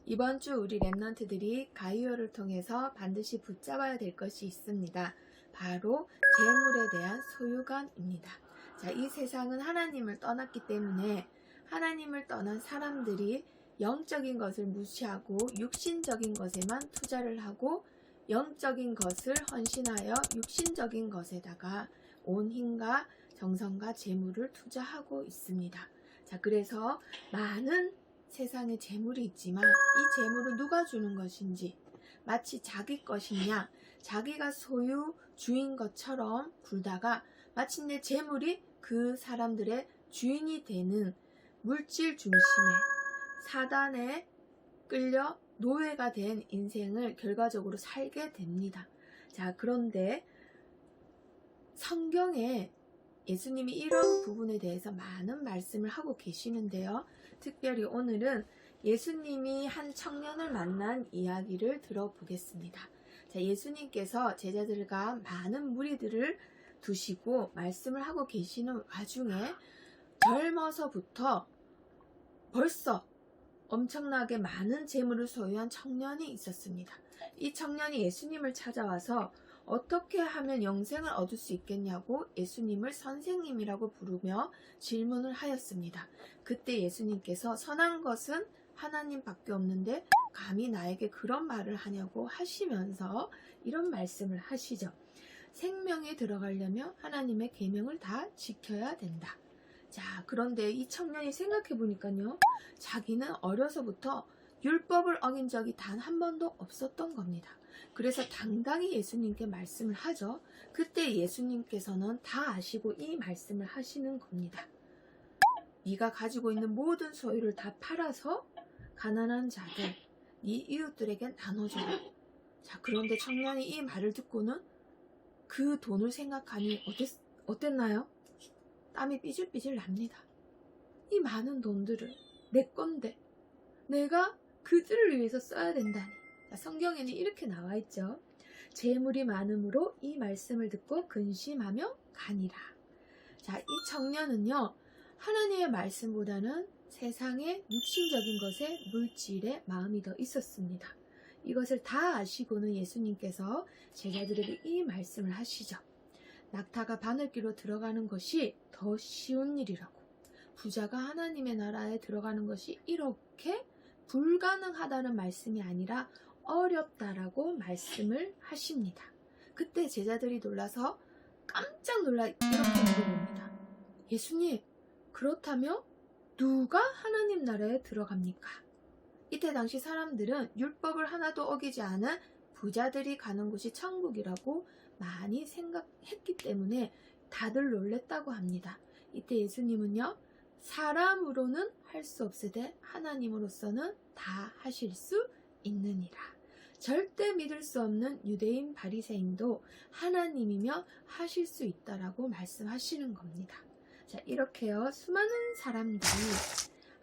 이번 주 우리 랩런트들이 가이오를 통해서 반드시 붙잡아야 될 것이 있습니다. 바로 재물에 대한 소유관입니다. 자, 이 세상은 하나님을 떠났기 때문에 하나님을 떠난 사람들이 영적인 것을 무시하고 육신적인 것에만 투자를 하고 영적인 것을 헌신하여 육신적인 것에다가 온 힘과 정성과 재물을 투자하고 있습니다. 자, 그래서 많은 세상에 재물이 있지만 이 재물은 누가 주는 것인지 마치 자기 것이냐 자기가 소유 주인 것처럼 굴다가 마침내 재물이 그 사람들의 주인이 되는 물질 중심의 사단에 끌려 노예가 된 인생을 결과적으로 살게 됩니다. 자, 그런데 성경에 예수님이 이런 부분에 대해서 많은 말씀을 하고 계시는데요. 특별히 오늘은 예수님이 한 청년을 만난 이야기를 들어보겠습니다. 자, 예수님께서 제자들과 많은 무리들을 두시고 말씀을 하고 계시는 와중에 젊어서부터 벌써 엄청나게 많은 재물을 소유한 청년이 있었습니다. 이 청년이 예수님을 찾아와서 어떻게 하면 영생을 얻을 수 있겠냐고 예수님을 선생님이라고 부르며 질문을 하였습니다. 그때 예수님께서 선한 것은 하나님밖에 없는데 감히 나에게 그런 말을 하냐고 하시면서 이런 말씀을 하시죠. 생명에 들어가려면 하나님의 계명을 다 지켜야 된다. 자, 그런데 이 청년이 생각해 보니까요, 자기는 어려서부터 율법을 어긴 적이 단 한 번도 없었던 겁니다. 그래서 당당히 예수님께 말씀을 하죠. 그때 예수님께서는 다 아시고 이 말씀을 하시는 겁니다. 네가 가지고 있는 모든 소유를 다 팔아서 가난한 자들, 네 이웃들에게 나눠줘라. 자, 그런데 청년이 이 말을 듣고는 그 돈을 생각하니 어땠나요? 땀이 삐질삐질 납니다. 이 많은 돈들을 내 건데 내가 그들을 위해서 써야 된다니. 성경에는 이렇게 나와 있죠. 재물이 많음으로 이 말씀을 듣고 근심하며 가니라. 자, 이 청년은요, 하나님의 말씀보다는 세상의 육신적인 것에 물질에 마음이 더 있었습니다. 이것을 다 아시고는 예수님께서 제자들에게 이 말씀을 하시죠. 낙타가 바늘귀로 들어가는 것이 더 쉬운 일이라고, 부자가 하나님의 나라에 들어가는 것이 이렇게 불가능하다는 말씀이 아니라 어렵다라고 말씀을 하십니다. 그때 제자들이 놀라서 깜짝 놀라 이렇게 물어봅니다. 예수님, 그렇다면 누가 하나님 나라에 들어갑니까? 이때 당시 사람들은 율법을 하나도 어기지 않은 부자들이 가는 곳이 천국이라고 많이 생각했기 때문에 다들 놀랬다고 합니다. 이때 예수님은요, 사람으로는 할 수 없으되 하나님으로서는 다 하실 수 있느니라. 절대 믿을 수 없는 유대인 바리새인도 하나님이며 하실 수 있다라고 말씀하시는 겁니다. 자, 이렇게요, 수많은 사람들이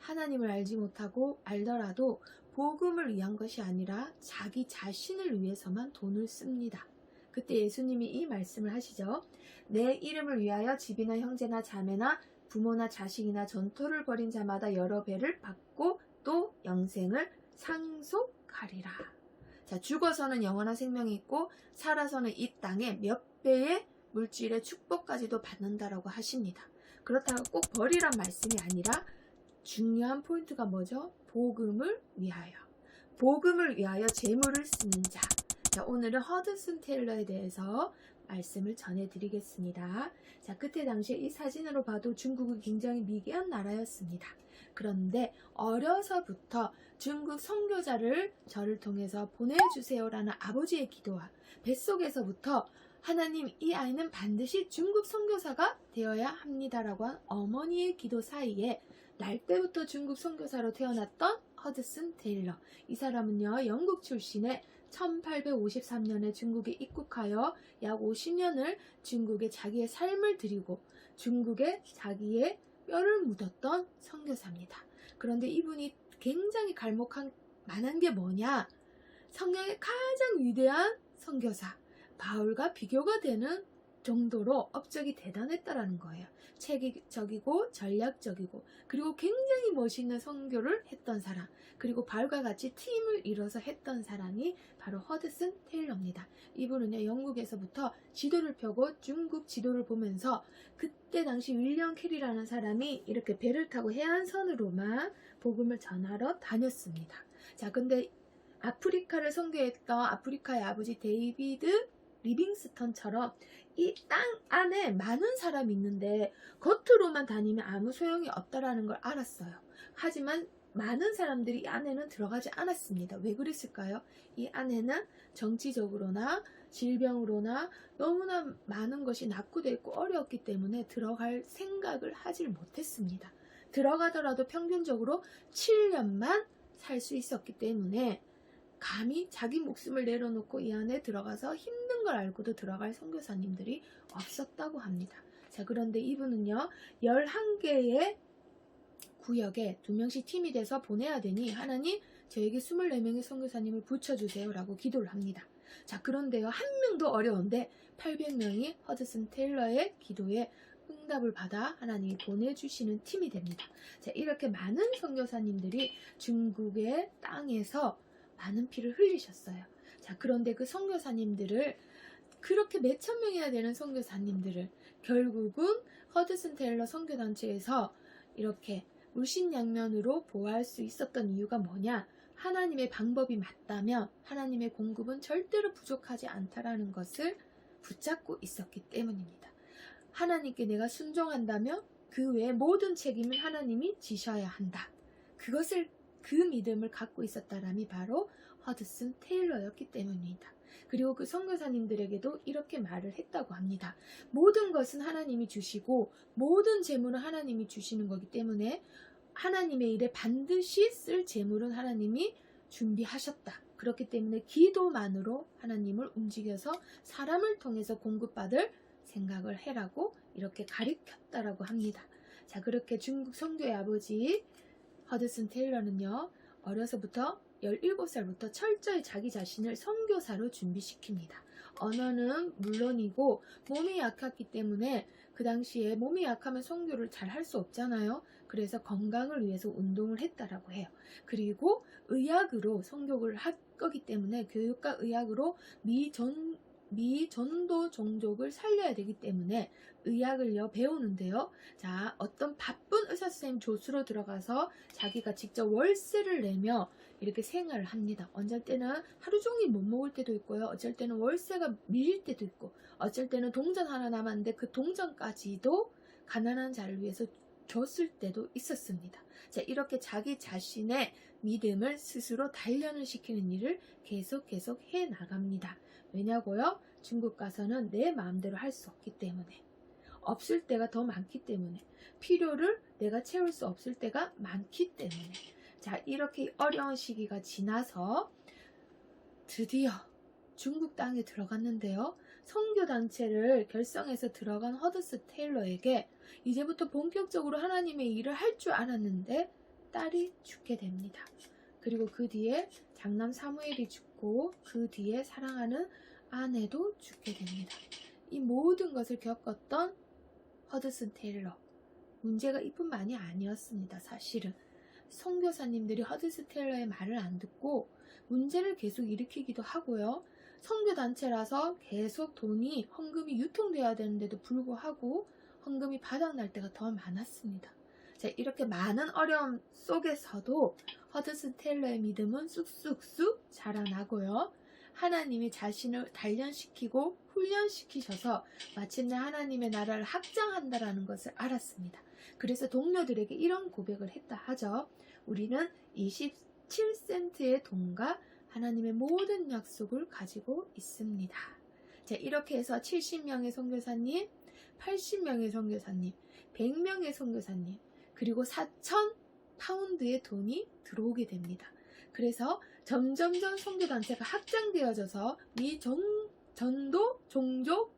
하나님을 알지 못하고 알더라도 복음을 위한 것이 아니라 자기 자신을 위해서만 돈을 씁니다. 그때 예수님이 이 말씀을 하시죠. 내 이름을 위하여 집이나 형제나 자매나 부모나 자식이나 전토를 벌인 자마다 여러 배를 받고 또 영생을 상속하리라. 자, 죽어서는 영원한 생명이 있고 살아서는 이 땅에 몇 배의 물질의 축복까지도 받는다라고 하십니다. 그렇다고 꼭 버리란 말씀이 아니라 중요한 포인트가 뭐죠? 복음을 위하여. 복음을 위하여 재물을 쓰는 자. 자, 오늘은 허드슨 테일러에 대해서 말씀을 전해드리겠습니다. 자, 그때 당시에 이 사진으로 봐도 중국은 굉장히 미개한 나라였습니다. 그런데 어려서부터 중국 선교자를 저를 통해서 보내주세요라는 아버지의 기도와 뱃속에서부터 하나님, 이 아이는 반드시 중국 선교사가 되어야 합니다라고 한 어머니의 기도 사이에 날 때부터 중국 선교사로 태어났던 허드슨 테일러. 이 사람은요, 영국 출신의 1853년에 중국에 입국하여 약 50년을 중국에 자기의 삶을 드리고 중국에 자기의 뼈를 묻었던 선교사입니다. 그런데 이분이 굉장히 갈목한 만한 게 뭐냐? 성경의 가장 위대한 선교사 바울과 비교가 되는 정도로 업적이 대단했다라는 거예요. 체계적이고 전략적이고 그리고 굉장히 멋있는 선교를 했던 사람, 그리고 바울과 같이 팀을 이뤄서 했던 사람이 바로 허드슨 테일러입니다. 이분은요, 영국에서부터 지도를 펴고 중국 지도를 보면서 그때 당시 윌리엄 캐리라는 사람이 이렇게 배를 타고 해안선으로만 복음을 전하러 다녔습니다. 자, 근데 아프리카를 선교했던 아프리카의 아버지 데이비드 리빙스턴처럼 이 땅 안에 많은 사람이 있는데 겉으로만 다니면 아무 소용이 없다라는 걸 알았어요. 하지만 많은 사람들이 이 안에는 들어가지 않았습니다. 왜 그랬을까요? 이 안에는 정치적으로나 질병으로나 너무나 많은 것이 낙후되어 있고 어려웠기 때문에 들어갈 생각을 하질 못했습니다. 들어가더라도 평균적으로 7년만 살 수 있었기 때문에 감히 자기 목숨을 내려놓고 이 안에 들어가서 힘든 걸 알고도 들어갈 선교사님들이 없었다고 합니다. 자, 그런데 이분은요, 11개의 구역에 2명씩 팀이 돼서 보내야 되니 하나님 저에게 24명의 선교사님을 붙여주세요 라고 기도를 합니다. 자, 그런데요, 한 명도 어려운데 800명이 허드슨 테일러의 기도에 응답을 받아 하나님이 보내주시는 팀이 됩니다. 자, 이렇게 많은 선교사님들이 중국의 땅에서 많은 피를 흘리셨어요. 자, 그런데 그 선교사님들을, 그렇게 몇천 명이나 되는 선교사님들을 결국은 허드슨 테일러 선교단체에서 이렇게 물신양면으로 보호할 수 있었던 이유가 뭐냐? 하나님의 방법이 맞다면 하나님의 공급은 절대로 부족하지 않다라는 것을 붙잡고 있었기 때문입니다. 하나님께 내가 순종한다면 그 외의 모든 책임은 하나님이 지셔야 한다. 그 믿음을 갖고 있었다람이 바로 허드슨 테일러였기 때문입니다. 그리고 그 선교사님들에게도 이렇게 말을 했다고 합니다. 모든 것은 하나님이 주시고 모든 재물은 하나님이 주시는 거기 때문에 하나님의 일에 반드시 쓸 재물은 하나님이 준비하셨다. 그렇기 때문에 기도만으로 하나님을 움직여서 사람을 통해서 공급받을 생각을 해라고 이렇게 가르쳤다라고 합니다. 자, 그렇게 중국 선교의 아버지 허드슨 테일러는요, 어려서부터 17살부터 철저히 자기 자신을 선교사로 준비시킵니다. 언어는 물론이고 몸이 약했기 때문에 그 당시에 몸이 약하면 선교를 잘 할 수 없잖아요. 그래서 건강을 위해서 운동을 했다라고 해요. 그리고 의학으로 선교를 할 거기 때문에 교육과 의학으로 미전도 종족을 살려야 되기 때문에 의학을요 배우는데요. 자, 어떤 바쁜 의사 선생님 조수로 들어가서 자기가 직접 월세를 내며 이렇게 생활을 합니다. 어쩔 때는 하루 종일 못 먹을 때도 있고요. 어쩔 때는 월세가 밀릴 때도 있고, 어쩔 때는 동전 하나 남았는데 그 동전까지도 가난한 자를 위해서 줬을 때도 있었습니다. 자, 이렇게 자기 자신의 믿음을 스스로 단련을 시키는 일을 계속 해 나갑니다. 왜냐고요? 중국 가서는 내 마음대로 할 수 없기 때문에, 없을 때가 더 많기 때문에, 필요를 내가 채울 수 없을 때가 많기 때문에. 자, 이렇게 어려운 시기가 지나서 드디어 중국 땅에 들어갔는데요. 선교단체를 결성해서 들어간 허드슨 테일러에게 이제부터 본격적으로 하나님의 일을 할 줄 알았는데 딸이 죽게 됩니다. 그리고 그 뒤에 장남 사무엘이 죽고 그 뒤에 사랑하는 아내도 죽게 됩니다. 이 모든 것을 겪었던 허드슨 테일러, 문제가 이뿐만이 아니었습니다. 사실은 선교사님들이 허드슨 테일러의 말을 안 듣고 문제를 계속 일으키기도 하고요. 선교단체라서 계속 헌금이 유통되어야 되는데도 불구하고 헌금이 바닥날 때가 더 많았습니다. 자, 이렇게 많은 어려움 속에서도 허드슨 테일러의 믿음은 쑥쑥쑥 자라나고요. 하나님이 자신을 단련시키고 훈련시키셔서 마침내 하나님의 나라를 확장한다라는 것을 알았습니다. 그래서 동료들에게 이런 고백을 했다 하죠. 우리는 27센트의 돈과 하나님의 모든 약속을 가지고 있습니다. 자, 이렇게 해서 70명의 선교사님, 80명의 선교사님, 100명의 선교사님, 그리고 4,000파운드의 돈이 들어오게 됩니다. 그래서 점점점 선교단체가 확장되어져서 이 전도 종족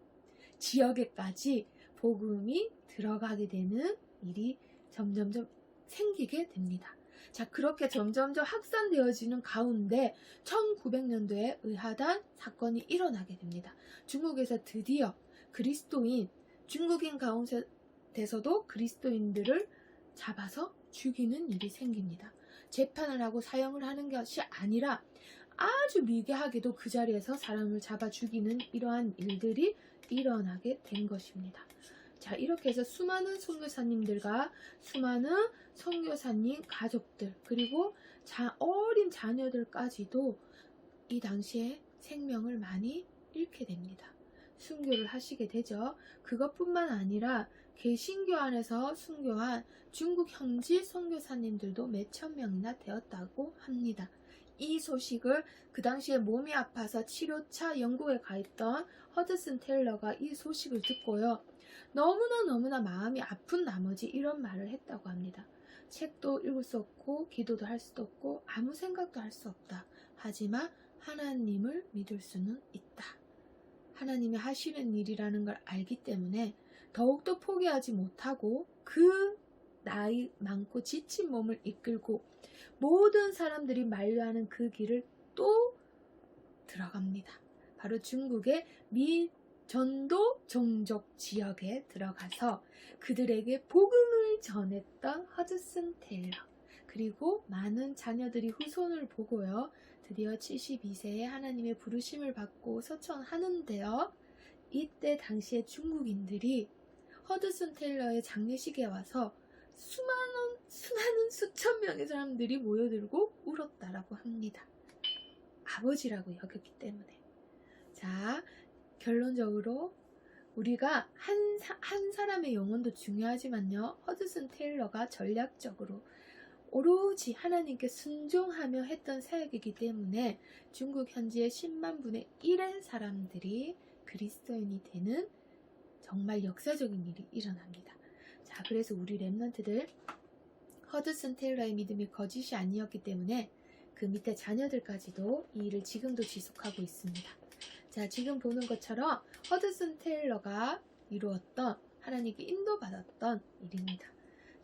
지역에까지 복음이 들어가게 되는 일이 점점점 생기게 됩니다. 자, 그렇게 점점점 확산되어지는 가운데 1900년도에 의하단 사건이 일어나게 됩니다. 중국에서 드디어 그리스도인, 중국인 가운데서도 그리스도인들을 잡아서 죽이는 일이 생깁니다. 재판을 하고 사형을 하는 것이 아니라 아주 미개하게도 그 자리에서 사람을 잡아 죽이는 이러한 일들이 일어나게 된 것입니다. 자, 이렇게 해서 수많은 선교사님들과 수많은 선교사님 가족들, 그리고 어린 자녀들까지도 이 당시에 생명을 많이 잃게 됩니다. 순교를 하시게 되죠. 그것뿐만 아니라 개신교 안에서 순교한 중국 현지 선교사님들도 몇천 명이나 되었다고 합니다. 이 소식을 그 당시에 몸이 아파서 치료차 영국에 가 있던 허드슨 테일러가 이 소식을 듣고요. 너무나 마음이 아픈 나머지 이런 말을 했다고 합니다. 책도 읽을 수 없고 기도도 할 수도 없고 아무 생각도 할 수 없다. 하지만 하나님을 믿을 수는 있다. 하나님이 하시는 일이라는 걸 알기 때문에 더욱더 포기하지 못하고 그 나이 많고 지친 몸을 이끌고 모든 사람들이 만류하는 그 길을 또 들어갑니다. 바로 중국의 미전도 종족 지역에 들어가서 그들에게 복음을 전했던 허드슨 테일러, 그리고 많은 자녀들이 후손을 보고요. 드디어 72세에 하나님의 부르심을 받고 서천하는데요. 이때 당시에 중국인들이 허드슨 테일러의 장례식에 와서 수많은 수천 명의 사람들이 모여들고 울었다라고 합니다. 아버지라고 여겼기 때문에. 자, 결론적으로 우리가 한 사람의 영혼도 중요하지만요. 허드슨 테일러가 전략적으로 오로지 하나님께 순종하며 했던 사역이기 때문에 중국 현지의 10만 분의 1의 사람들이 그리스도인이 되는 정말 역사적인 일이 일어납니다. 자, 그래서 우리 렘넌트들 허드슨 테일러의 믿음이 거짓이 아니었기 때문에 그 밑에 자녀들까지도 이 일을 지금도 지속하고 있습니다. 자, 지금 보는 것처럼 허드슨 테일러가 이루었던, 하나님께 인도받았던 일입니다.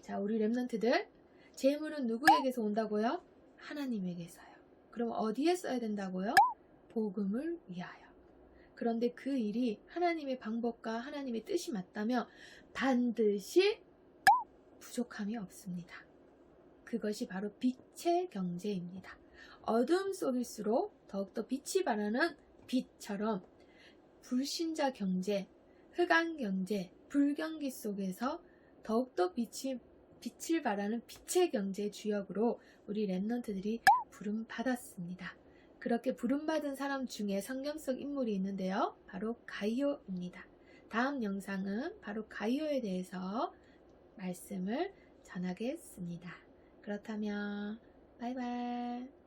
자, 우리 렘넌트들, 재물은 누구에게서 온다고요? 하나님에게서요. 그럼 어디에 써야 된다고요? 복음을 위하여. 그런데 그 일이 하나님의 방법과 하나님의 뜻이 맞다면 반드시 부족함이 없습니다. 그것이 바로 빛의 경제입니다. 어둠 속일수록 더욱더 빛이 발하는 빛처럼 불신자 경제, 흑암 경제, 불경기 속에서 더욱더 빛을 발하는 빛의 경제 주역으로 우리 렘넌트들이 부름받았습니다. 그렇게 부름받은 사람 중에 성경 속 인물이 있는데요. 바로 가이오입니다. 다음 영상은 바로 가이오에 대해서 말씀을 전하겠습니다. 그렇다면 바이바이.